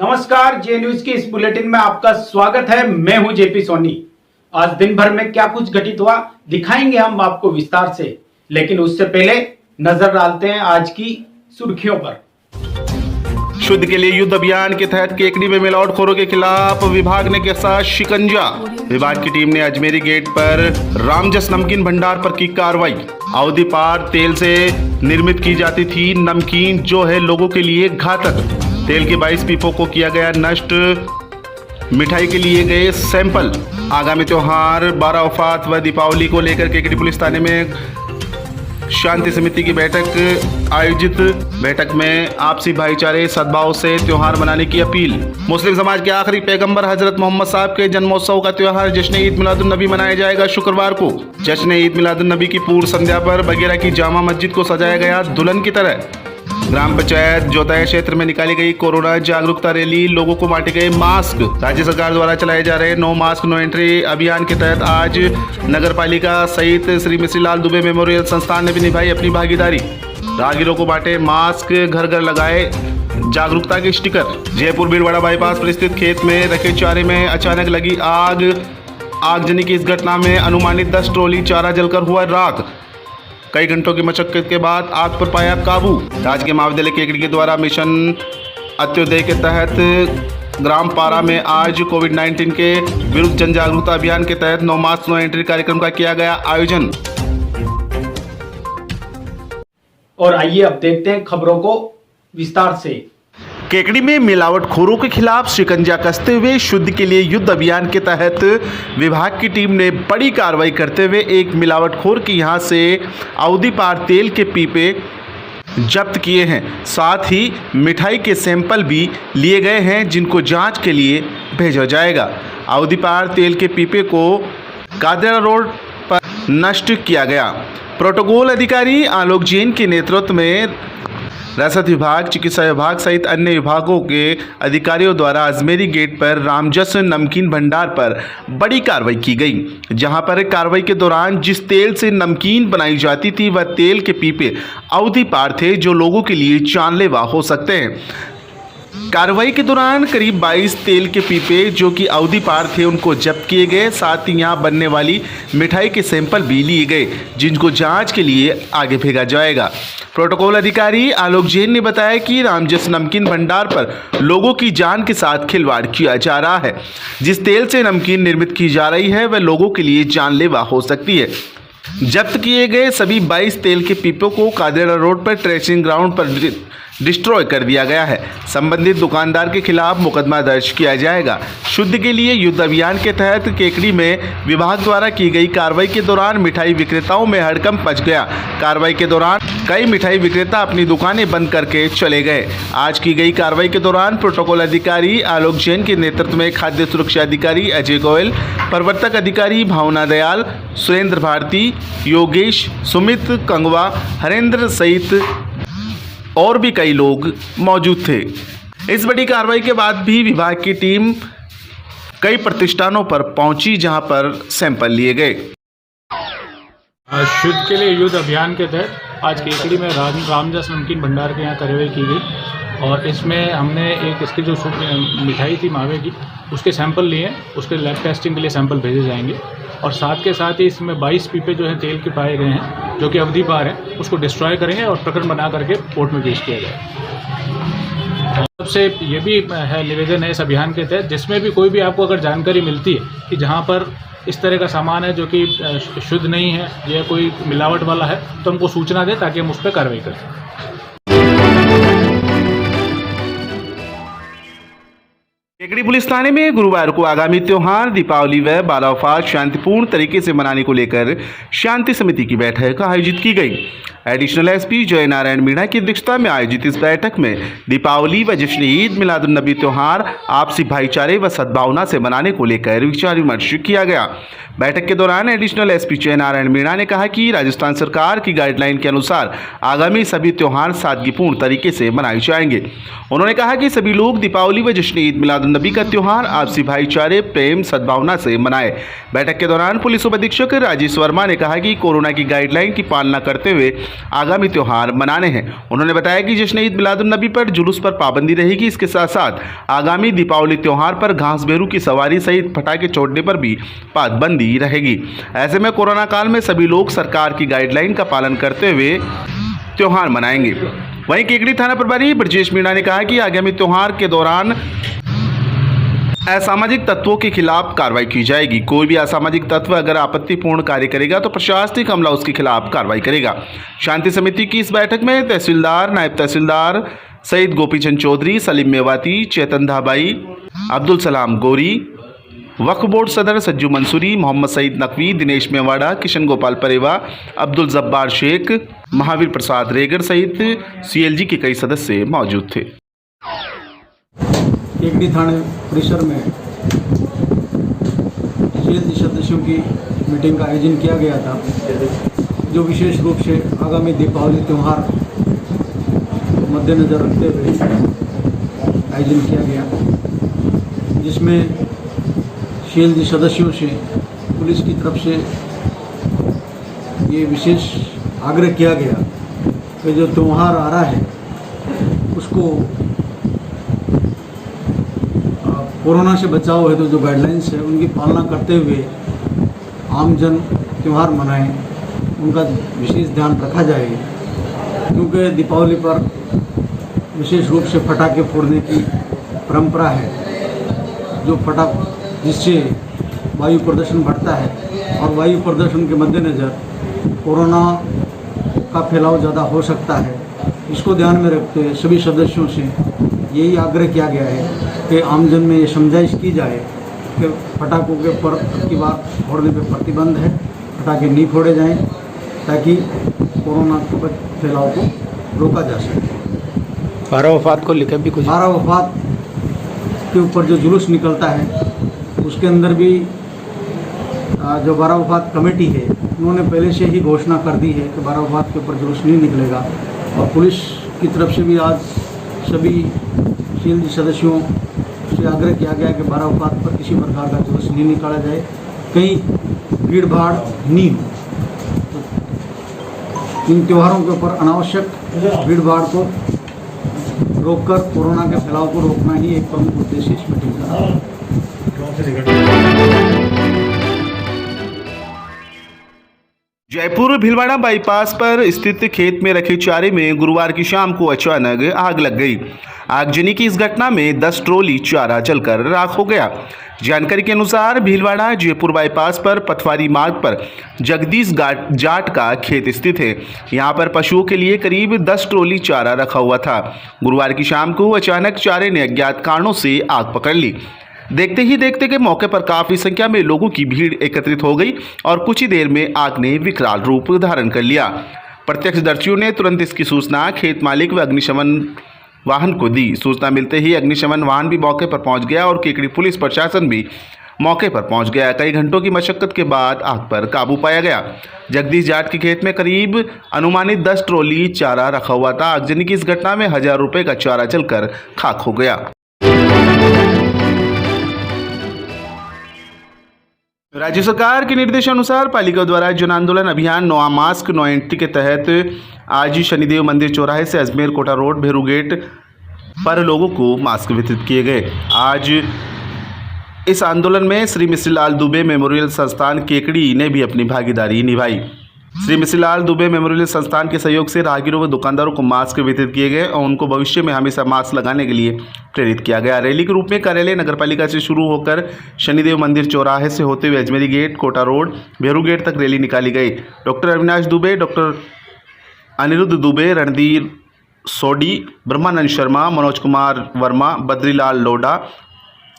नमस्कार, जे न्यूज की इस बुलेटिन में आपका स्वागत है। मैं हूं जेपी सोनी। आज दिन भर में क्या कुछ घटित हुआ दिखाएंगे हम आपको विस्तार से, लेकिन उससे पहले नजर डालते हैं आज की सुर्खियों पर। शुद्ध के लिए युद्ध अभियान के तहत केकड़ी में मिलावटखोरों के खिलाफ विभाग ने कसा शिकंजा। विभाग की टीम ने अजमेरी गेट पर रामजस नमकीन भंडार पर की कार्रवाई। अवधि पार तेल से निर्मित की जाती थी नमकीन, जो है लोगों के लिए घातक। तेल के 22 पीपों को किया गया नष्ट। मिठाई के लिए गए सैंपल। आगामी त्योहार बारावफात व दीपावली को लेकर केकड़ी पुलिस थाने में शांति समिति की बैठक आयोजित। बैठक में आपसी भाईचारे सद्भाव से त्योहार मनाने की अपील। मुस्लिम समाज के आखिरी पैगंबर हजरत मोहम्मद साहब के जन्मोत्सव का त्योहार जश्न ईद मिलादुन नबी मनाया जाएगा शुक्रवार को। जश्न ईद मिलादुन नबी की पूर्व संध्या पर बगेरा की जामा मस्जिद को सजाया गया दुल्हन की तरह। ग्राम पंचायत जोताया क्षेत्र में निकाली गई कोरोना जागरूकता रैली। लोगों को बांटे गए मास्क। राज्य सरकार द्वारा चलाए जा रहे नो मास्क नो एंट्री अभियान के तहत आज नगर पालिका सहित श्री मिश्रीलाल दुबे मेमोरियल संस्थान ने भी निभाई अपनी भागीदारी। राहगीरों को बांटे मास्क, घर घर लगाए जागरूकता के स्टिकर। जयपुर भीलवाड़ा बाईपास पर स्थित खेत में रखे चारे में अचानक लगी आग। आगजनी की इस घटना में अनुमानित 10 ट्रॉली चारा जलकर हुआ राख। कई घंटों की मशक्कत के बाद आग पर पाया काबू। राजकीय महाविद्यालय केकड़ी के द्वारा मिशन अंत्योदय के तहत ग्राम पारा में आज कोविड-19 के विरुद्ध जन जागरूकता अभियान के तहत नो मास्क नो एंट्री कार्यक्रम का किया गया आयोजन। और आइए अब देखते हैं खबरों को विस्तार से। केकड़ी में मिलावटखोरों के खिलाफ शिकंजा कसते हुए शुद्ध के लिए युद्ध अभियान के तहत विभाग की टीम ने बड़ी कार्रवाई करते हुए एक मिलावटखोर के यहां से अवधि पार तेल के पीपे जब्त किए हैं। साथ ही मिठाई के सैंपल भी लिए गए हैं, जिनको जांच के लिए भेजा जाएगा। अवधि पार तेल के पीपे को कादरा रोड पर नष्ट किया गया। प्रोटोकॉल अधिकारी आलोक जैन के नेतृत्व में रसद विभाग, चिकित्सा विभाग सहित अन्य विभागों के अधिकारियों द्वारा अजमेरी गेट पर रामजस नमकीन भंडार पर बड़ी कार्रवाई की गई। जहां पर कार्रवाई के दौरान जिस तेल से नमकीन बनाई जाती थी वह तेल के पीपे अवधि पार थे, जो लोगों के लिए जानलेवा हो सकते हैं। कार्रवाई के दौरान करीब 22 तेल के पीपे जो कि अवधि पार थे उनको जब्त किए गए। साथ ही यहाँ बनने वाली मिठाई के सैंपल भी लिए गए, जिनको जांच के लिए आगे भेजा जाएगा। प्रोटोकॉल अधिकारी आलोक जैन ने बताया कि रामजस नमकीन भंडार पर लोगों की जान के साथ खिलवाड़ किया जा रहा है। जिस तेल से नमकीन निर्मित की जा रही है वह लोगों के लिए जानलेवा हो सकती है। जब्त किए गए सभी 22 तेल के पीपों को कादेरा रोड पर ट्रेसिंग ग्राउंड पर डिस्ट्रॉय कर दिया गया है। संबंधित दुकानदार के खिलाफ मुकदमा दर्ज किया जाएगा। शुद्ध के लिए युद्ध अभियान के तहत केकड़ी में विभाग द्वारा की गई कार्रवाई के दौरान मिठाई विक्रेताओं में हड़कंप मच गया। कार्रवाई के दौरान कई मिठाई विक्रेता अपनी दुकानें बंद करके चले गए। आज की गई कार्रवाई के दौरान प्रोटोकॉल अधिकारी आलोक जैन के नेतृत्व में खाद्य सुरक्षा अधिकारी अजय गोयल, प्रवर्तक अधिकारी भावना दयाल, सुरेंद्र भारती, योगेश, सुमित कंगवा, हरेंद्र सहित और भी कई लोग मौजूद थे। इस बड़ी कार्रवाई के बाद भी विभाग की टीम कई प्रतिष्ठानों पर पहुंची, जहां पर सैंपल लिए गए। शुद्ध के लिए युद्ध अभियान के तहत आज केकड़ी में रामजस नमकीन भंडार के यहाँ कार्रवाई की गई और इसमें हमने एक इसकी जो मिठाई थी मावे की उसके सैंपल लिए। उसके लैब टेस्टिंग के लिए सैंपल भेजे जाएंगे और साथ के साथ ही इसमें 22 पीपे जो है तेल के पाए गए हैं, जो कि अवधि पार है, उसको डिस्ट्रॉय करेंगे और प्रकरण बना करके कोर्ट में पेश किया जाएगा। सबसे ये भी है निवेदन है इस अभियान के तहत, जिसमें भी कोई भी आपको अगर जानकारी मिलती है कि जहाँ पर इस तरह का सामान है जो कि शुद्ध नहीं है या कोई मिलावट वाला है, तो हमको सूचना दें ताकि हम उस पर कार्रवाई कर सकें। केकड़ी पुलिस थाने में गुरुवार को आगामी त्योहार दीपावली व बारावफात शांतिपूर्ण तरीके से मनाने को लेकर शांति समिति की बैठक आयोजित की गई। एडिशनल एसपी जय नारायण मीणा की अध्यक्षता में आयोजित इस बैठक में दीपावली व जश्न ईद मिलादुन नबी त्योहार आपसी भाईचारे व सद्भावना से मनाने को लेकर विचार विमर्श किया गया। बैठक के दौरान एडिशनल एसपी जय नारायण मीणा ने कहा कि राजस्थान सरकार की गाइडलाइन के अनुसार आगामी सभी त्योहार सादगीपूर्ण तरीके से मनाए जाएंगे। उन्होंने कहा कि सभी लोग दीपावली व जश्न ईद मिलादुन नबी का त्योहार आपसी भाईचारे, प्रेम, सद्भावना से मनाए। बैठक के दौरान पुलिस उप अधीक्षक राजेश वर्मा ने कहा कि कोरोना की गाइडलाइन की पालना करते हुए आगामी त्यौहार मनाने हैं। उन्होंने बताया कि जश्न ईद मिलादुन्नबी पर जुलूस पर पाबंदी रहेगी। इसके साथ साथ आगामी दीपावली त्यौहार पर घास बेरू की सवारी सहित पटाखे छोड़ने पर भी पाबंदी रहेगी। ऐसे में कोरोना काल में सभी लोग सरकार की गाइडलाइन का पालन करते हुए त्यौहार मनाएंगे। वहीं केकड़ी थाना प्रभारी ब्रजेश मीणा ने कहा कि आगामी त्यौहार के दौरान असामाजिक तत्वों के खिलाफ कार्रवाई की जाएगी। कोई भी असामाजिक तत्व अगर आपत्तिपूर्ण कार्य करेगा तो प्रशासनिक अमला उसके खिलाफ कार्रवाई करेगा। शांति समिति की इस बैठक में तहसीलदार, नायब तहसीलदार सईद गोपीचंद चौधरी, सलीम मेवाती, चेतन धाबाई, अब्दुल सलाम गोरी, वक्फ बोर्ड सदर सज्जू मंसूरी, मोहम्मद सईद नकवी, दिनेश मेवाड़ा, किशन गोपाल परेवा, अब्दुल जब्बार शेख, महावीर प्रसाद रेगर सहित CLG के कई सदस्य मौजूद थे। केकड़ी थाने परिसर में CLG सदस्यों की मीटिंग का आयोजन किया गया था, जो विशेष रूप से आगामी दीपावली त्यौहार को मद्देनज़र रखते हुए आयोजन किया गया, जिसमें CLG सदस्यों से पुलिस की तरफ से ये विशेष आग्रह किया गया कि जो त्यौहार आ रहा है उसको कोरोना से बचाव है तो जो गाइडलाइंस है उनकी पालना करते हुए आमजन त्यौहार मनाएं, उनका विशेष ध्यान रखा जाए। क्योंकि दीपावली पर विशेष रूप से पटाखे फोड़ने की परंपरा है, जिससे वायु प्रदूषण बढ़ता है और वायु प्रदूषण के मद्देनज़र कोरोना का फैलाव ज़्यादा हो सकता है। इसको ध्यान में रखते हुए सभी सदस्यों से यही आग्रह किया गया है कि आमजन में ये समझाइश की जाए कि पटाखों के ऊपर अब की बार फोड़ने पर प्रतिबंध है, पटाखे नहीं फोड़े जाएं ताकि कोरोना के फैलाव को रोका जा सके। 12 वफात को लेकर भी कुछ 12 वफात के ऊपर जो जुलूस निकलता है उसके अंदर भी जो 12 वफात कमेटी है उन्होंने पहले से ही घोषणा कर दी है कि 12 वफात के ऊपर जुलूस नहीं निकलेगा। और पुलिस की तरफ से भी आज सभी CLG सदस्यों से आग्रह किया गया कि 12 वफात पर किसी प्रकार का जुलूस नहीं निकाला जाए, कहीं भीड़ भाड़ नहीं हो। तो इन त्योहारों के ऊपर अनावश्यक भीड़ भाड़ को रोककर कोरोना के फैलाव को रोकना ही एक प्रमुख उद्देश्य इस मीटिंग का है। जयपुर भीलवाड़ा बाईपास पर स्थित खेत में रखे चारे में गुरुवार की शाम को अचानक आग लग गई। आगजनी की इस घटना में 10 ट्रॉली चारा जलकर राख हो गया। जानकारी के अनुसार भीलवाड़ा जयपुर बाईपास पर पटवारी मार्ग पर जगदीश जाट का खेत स्थित है। यहां पर पशुओं के लिए करीब 10 ट्रॉली चारा रखा हुआ था। गुरुवार की शाम को अचानक चारे ने अज्ञात कारणों से आग पकड़ ली। देखते ही देखते के मौके पर काफी संख्या में लोगों की भीड़ एकत्रित हो गई और कुछ ही देर में आग ने विकराल रूप धारण कर लिया। प्रत्यक्षदर्शियों ने तुरंत इसकी सूचना खेत मालिक व अग्निशमन वाहन को दी। सूचना मिलते ही अग्निशमन वाहन भी मौके पर पहुंच गया और केकड़ी पुलिस प्रशासन भी मौके पर पहुंच गया। कई घंटों की मशक्कत के बाद आग पर काबू पाया गया। जगदीश जाट के खेत में करीब अनुमानित 10 ट्रॉली चारा रखा हुआ था। आगजनी की इस घटना में 1000 रुपये का चारा जलकर खाक हो गया। राज्य सरकार के निर्देशानुसार पालिका द्वारा जन आंदोलन अभियान नो मास्क नो एंट्री के तहत आज शनिदेव मंदिर चौराहे से अजमेर कोटा रोड भेरू गेट पर लोगों को मास्क वितरित किए गए। आज इस आंदोलन में श्री मिश्रीलाल दुबे मेमोरियल संस्थान केकड़ी ने भी अपनी भागीदारी निभाई। श्री मिश्रीलाल दुबे मेमोरियल संस्थान के सहयोग से राहगीरों व दुकानदारों को मास्क वितरित किए गए और उनको भविष्य में हमेशा मास्क लगाने के लिए प्रेरित किया गया। रैली के रूप में कार्यालय नगरपालिका से शुरू होकर शनिदेव मंदिर चौराहे से होते हुए Ajmeri gate, Kota road, Bheru gate तक रैली निकाली गई। डॉक्टर अविनाश दुबे, डॉक्टर अनिरुद्ध दुबे, रणधीर सोडी, ब्रह्मानंद शर्मा, मनोज कुमार वर्मा, बद्रीलाल लोडा,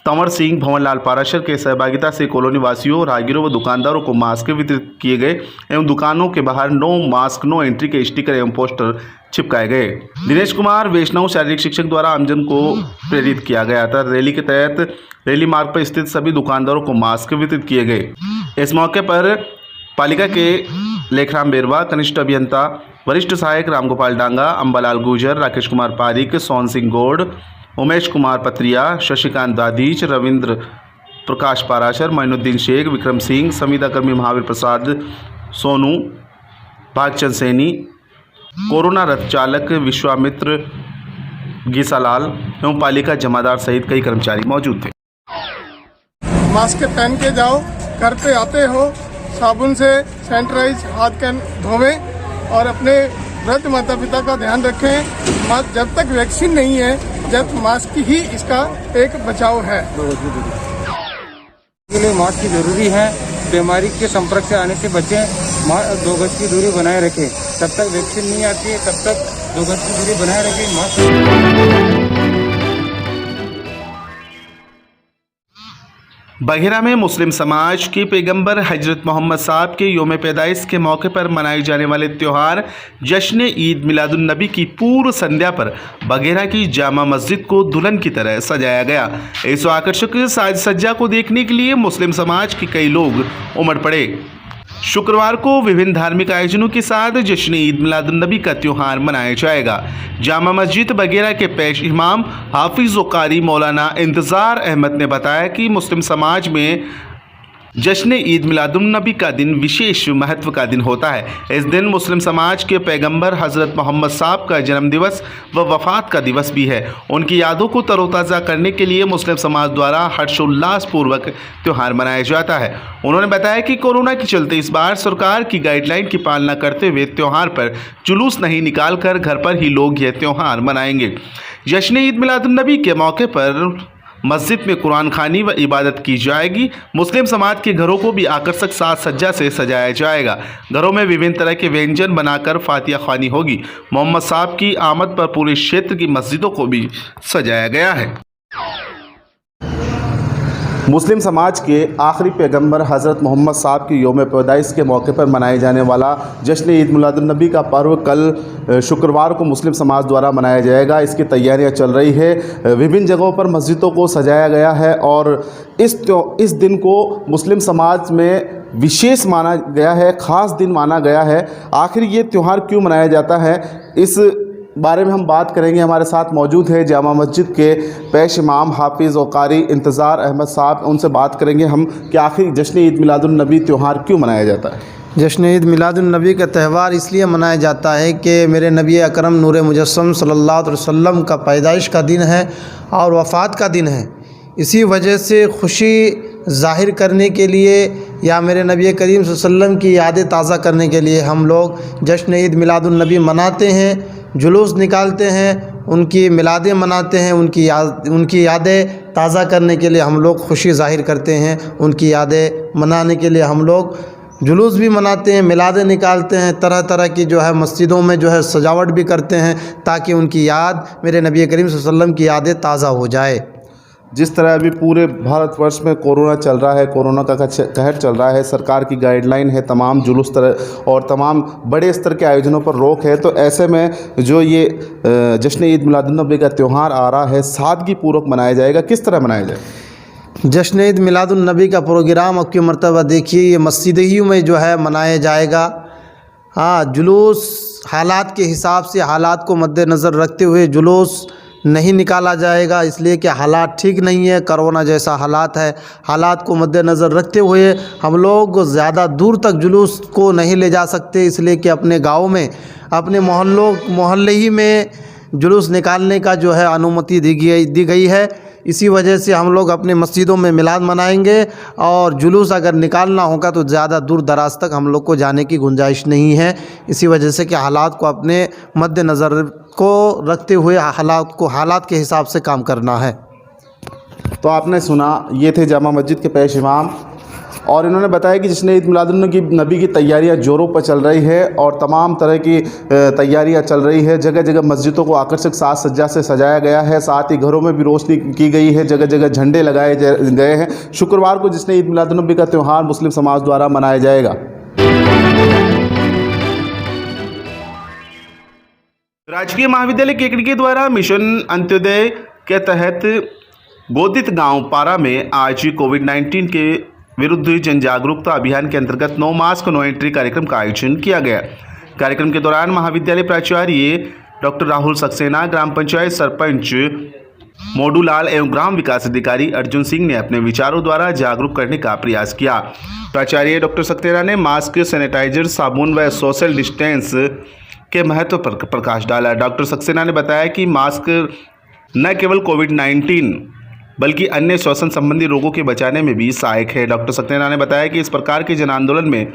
तंवर सिंह, भंवरलाल पाराशर के सहभागिता से कॉलोनी वासियों, राहगीरों व दुकानदारों को मास्क वितरित किए गए एवं दुकानों के बाहर नो मास्क नो एंट्री के स्टिकर एवं पोस्टर चिपकाए गए। दिनेश कुमार वैष्णव शारीरिक शिक्षक द्वारा आमजन को प्रेरित किया गया था। रैली के तहत रैली मार्ग पर स्थित सभी दुकानदारों को मास्क वितरित किए गए। इस मौके पर पालिका के लेखराम बेरवा, कनिष्ठ अभियंता, वरिष्ठ सहायक रामगोपाल डांगा, अंबालाल गुर्जर, राकेश कुमार पारिक, सोन सिंह गौड़, उमेश कुमार पत्रिया, शशिकांत दादीच, रविंद्र प्रकाश पाराशर, मोइनुद्दीन शेख, विक्रम सिंह, संविदा कर्मी महावीर प्रसाद सोनू, भागचंद सैनी, कोरोना रथ चालक विश्वामित्र गीसालाल एवं पालिका जमादार सहित कई कर्मचारी मौजूद थे। मास्क पहन के जाओ, घर पे आते हो साबुन से सैनिटाइज हाथ के धोवें और अपने वृद्ध माता पिता का ध्यान रखें। जब तक वैक्सीन नहीं है जब मास्क ही इसका एक बचाव है। के लिए मास्क की जरूरी है। बीमारी के संपर्क से आने से बचें, 2 गज की दूरी बनाए रखें। तब तक वैक्सीन नहीं आती है तब तक 2 गज की दूरी बनाए रखें। मास्क बघेरा में मुस्लिम समाज के पैगंबर हजरत मोहम्मद साहब के योम पैदाइश के मौके पर मनाए जाने वाले त्यौहार जश्न ईद मिलादुन्नबी की पूर्व संध्या पर बघेरा की जामा मस्जिद को दुल्हन की तरह सजाया गया। इस आकर्षक साज सज्जा को देखने के लिए मुस्लिम समाज के कई लोग उमड़ पड़े। शुक्रवार को विभिन्न धार्मिक आयोजनों के साथ जश्न ईद मिलादुन्नबी का त्यौहार मनाया जाएगा। जामा मस्जिद बघेरा के पेश इमाम हाफिज व कारी मौलाना इंतज़ार अहमद ने बताया कि मुस्लिम समाज में जश्न ईद मिलादुन्नबी का दिन विशेष महत्व का दिन होता है। इस दिन मुस्लिम समाज के पैगंबर हज़रत मोहम्मद साहब का जन्मदिवस व वफ़ात का दिवस भी है। उनकी यादों को तरोताज़ा करने के लिए मुस्लिम समाज द्वारा हर्षोल्लास पूर्वक त्यौहार मनाया जाता है। उन्होंने बताया कि कोरोना के चलते इस बार सरकार की गाइडलाइन की पालना करते हुए त्यौहार पर जुलूस नहीं निकाल कर घर पर ही लोग यह त्यौहार मनाएंगे। जश्न ईद मिलादुन्नबी के मौके पर मस्जिद में कुरान खानी व इबादत की जाएगी। मुस्लिम समाज के घरों को भी आकर्षक साज सज्जा से सजाया जाएगा। घरों में विभिन्न तरह के व्यंजन बनाकर फातिया खानी होगी। मोहम्मद साहब की आमद पर पूरे क्षेत्र की मस्जिदों को भी सजाया गया है। मुस्लिम समाज के आखिरी पैगंबर हज़रत मोहम्मद साहब की योम पैदाइश के मौके पर मनाए जाने वाला जश्न ईद मिलादुन्नबी का पर्व कल शुक्रवार को मुस्लिम समाज द्वारा मनाया जाएगा। इसकी तैयारियां चल रही है। विभिन्न जगहों पर मस्जिदों को सजाया गया है और इस दिन को मुस्लिम समाज में विशेष माना गया है, ख़ास दिन माना गया है। आखिर ये त्यौहार क्यों मनाया जाता है, इस बारे में हम बात करेंगे। हमारे साथ मौजूद है जामा मस्जिद के पेश इमाम हाफिज़ और कारी इंतज़ार अहमद साहब। उनसे बात करेंगे हम कि आखिर जश्न ईद मिलादुन्नबी त्यौहार क्यों मनाया जाता है। जश्न ईद मिलादुन्नबी का त्यौहार इसलिए मनाया जाता है कि मेरे नबी अकरम नूर मुजस्सम सल्लल्लाहु अलैहि वसल्लम का पैदाइश का दिन है और वफ़ात का दिन है। इसी वजह से खुशी ज़ाहिर करने के लिए या मेरे नबी करीम सल्लल्लाहु अलैहि वसल्लम की यादें ताज़ा करने के लिए हम लोग जश्न ईद मिलादुन्नबी मनाते हैं, जुलूस निकालते हैं, उनकी मिलादें मनाते हैं। उनकी यादें ताज़ा करने के लिए हम लोग खुशी ज़ाहिर करते हैं। उनकी यादें मनाने के लिए हम लोग जुलूस भी मनाते हैं, मिलादें निकालते हैं, तरह तरह की जो है मस्जिदों में जो है सजावट भी करते हैं ताकि उनकी याद मेरे नबी करीम सल्लल्लाहु अलैहि वसल्लम की यादें ताज़ा हो जाए। जिस तरह अभी पूरे भारतवर्ष में कोरोना चल रहा है, कोरोना का कहर चल रहा है, सरकार की गाइडलाइन है, तमाम जुलूस तरह और तमाम बड़े स्तर के आयोजनों पर रोक है, तो ऐसे में जो ये जश्न ईद मिलादुन्नबी का त्यौहार आ रहा है सादगी पूर्वक मनाया जाएगा, किस तरह मनाया जाएगा? जश्न ईद मिलादुन्नबी का प्रोग्राम अब की मरतबा देखिए ये मस्जिद ही में जो है मनाया जाएगा। हाँ, जुलूस हालात के हिसाब से, हालात को मद्देनज़र रखते हुए जुलूस नहीं निकाला जाएगा, इसलिए कि हालात ठीक नहीं है, कोरोना जैसा हालात है। हालात को मद्देनज़र रखते हुए हम लोग ज़्यादा दूर तक जुलूस को नहीं ले जा सकते, इसलिए कि अपने गाँव में, अपने मोहल्ले ही में जुलूस निकालने का जो है अनुमति दी गई है। इसी वजह से हम लोग अपने मस्जिदों में मिलाद मनाएंगे और जुलूस अगर निकालना होगा तो ज़्यादा दूर दराज तक हम लोग को जाने की गुंजाइश नहीं है। इसी वजह से कि हालात को अपने मद्देनज़र को रखते हुए हालात के हिसाब से काम करना है। तो आपने सुना, ये थे जामा मस्जिद के पेश इमाम और इन्होंने बताया कि जश्न ईद मिलादुन्नबी की तैयारियां जोरों पर चल रही है और तमाम तरह की तैयारियां चल रही है। जगह जगह मस्जिदों को आकर्षक साज सज्जा से सजाया गया है, साथ ही घरों में भी रोशनी की गई है, जगह जगह झंडे लगाए गए हैं। शुक्रवार को जश्न ईद मिलादुन्नबी का त्यौहार मुस्लिम समाज द्वारा मनाया जाएगा। राजकीय महाविद्यालय केकड़ी के द्वारा मिशन अंत्योदय के तहत गोदित गांव पारा में आज कोविड-19 के विरुद्ध जन जागरूकता अभियान के अंतर्गत नो मास्क नो एंट्री कार्यक्रम का आयोजन किया गया। कार्यक्रम के दौरान महाविद्यालय प्राचार्य डॉक्टर राहुल सक्सेना, ग्राम पंचायत सरपंच मोडूलाल एवं ग्राम विकास अधिकारी अर्जुन सिंह ने अपने विचारों द्वारा जागरूक करने का प्रयास किया। प्राचार्य डॉक्टर सक्सेना ने मास्क, सैनिटाइजर, साबुन व सोशल डिस्टेंस के महत्व पर प्रकाश डाला। डॉक्टर सक्सेना ने बताया कि मास्क न केवल कोविड-19 बल्कि अन्य श्वसन संबंधी रोगों के बचाने में भी सहायक है। डॉक्टर सक्सेना ने बताया कि इस प्रकार के जन आंदोलन में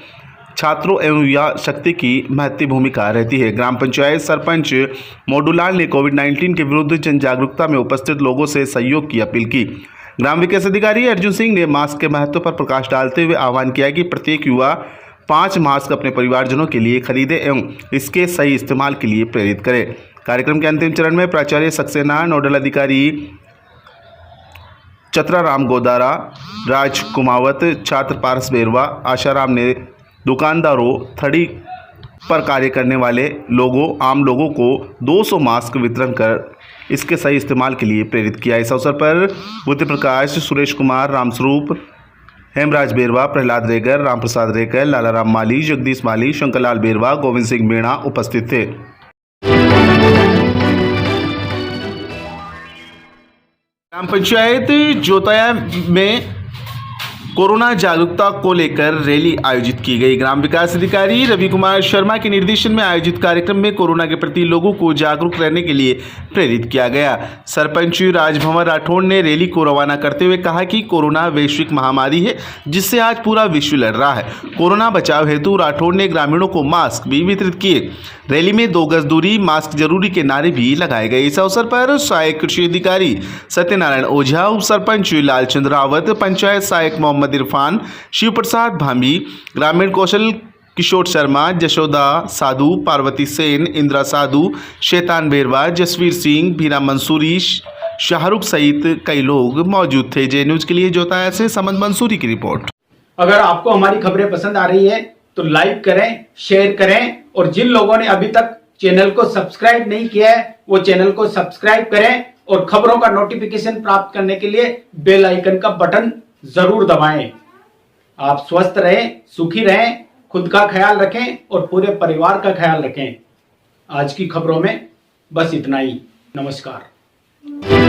छात्रों एवं युवा शक्ति की महत्वपूर्ण भूमिका रहती है। ग्राम पंचायत सरपंच मोडूलाल ने कोविड-19 के विरुद्ध जन जागरूकता में उपस्थित लोगों से सहयोग की अपील की। ग्राम विकास अधिकारी अर्जुन सिंह ने मास्क के महत्व पर प्रकाश डालते हुए आह्वान किया कि प्रत्येक युवा 5 मास्क अपने परिवारजनों के लिए खरीदे एवं इसके सही इस्तेमाल के लिए प्रेरित करें। कार्यक्रम के अंतिम चरण में प्राचार्य सक्सेना, नोडल अधिकारी चतराराम गोदारा, राज कुमावत, छात्र पारस बेरवा, आशाराम ने दुकानदारों, थड़ी पर कार्य करने वाले लोगों, आम लोगों को 200 मास्क वितरण कर इसके सही इस्तेमाल के लिए प्रेरित किया। इस अवसर पर बुद्धि प्रकाश, सुरेश कुमार, रामस्वरूप, हेमराज बेरवा, प्रहलाद रेगर, रामप्रसाद रेकर, लालाराम माली, जगदीश माली, शंकरलाल बेरवा, गोविंद सिंह मीणा उपस्थित थे। ग्राम पंचायत जोताया में कोरोना जागरूकता को लेकर रैली आयोजित की गई। ग्राम विकास अधिकारी रवि कुमार शर्मा के निर्देशन में आयोजित कार्यक्रम में कोरोना के प्रति लोगों को जागरूक रहने के लिए प्रेरित किया गया। सरपंच राजभंवर राठौड़ ने रैली को रवाना करते हुए कहा कि कोरोना वैश्विक महामारी है जिससे आज पूरा विश्व लड़ रहा है। कोरोना बचाव हेतु राठौड़ ने ग्रामीणों को मास्क भी वितरित किए। रैली में 2 गज दूरी, मास्क जरूरी के नारे भी लगाए गए। इस अवसर पर सहायक कृषि अधिकारी सत्यनारायण ओझा, उप सरपंच लालचंद्र रावत, पंचायत सहायक मोहम्मद इरफान, शिव प्रसाद भामी, ग्रामीण कौशल किशोर शर्मा, जशोदा साधु, पार्वती सेन, इंदिरा साधु, शैतान बेरवा, जसवीर सिंह, भीरा मंसूरी, शाहरुख सहित कई लोग मौजूद थे। जे न्यूज के लिए जोताया से समद मंसूरी की रिपोर्ट। अगर आपको हमारी खबरें पसंद आ रही है तो लाइक करें, शेयर करें और जिन लोगों ने अभी तक चैनल को सब्सक्राइब नहीं किया है वो चैनल को सब्सक्राइब करें और खबरों का नोटिफिकेशन प्राप्त करने के लिए बेल आइकन का बटन जरूर दबाएं। आप स्वस्थ रहें, सुखी रहें, खुद का ख्याल रखें और पूरे परिवार का ख्याल रखें। आज की खबरों में बस इतना ही। नमस्कार।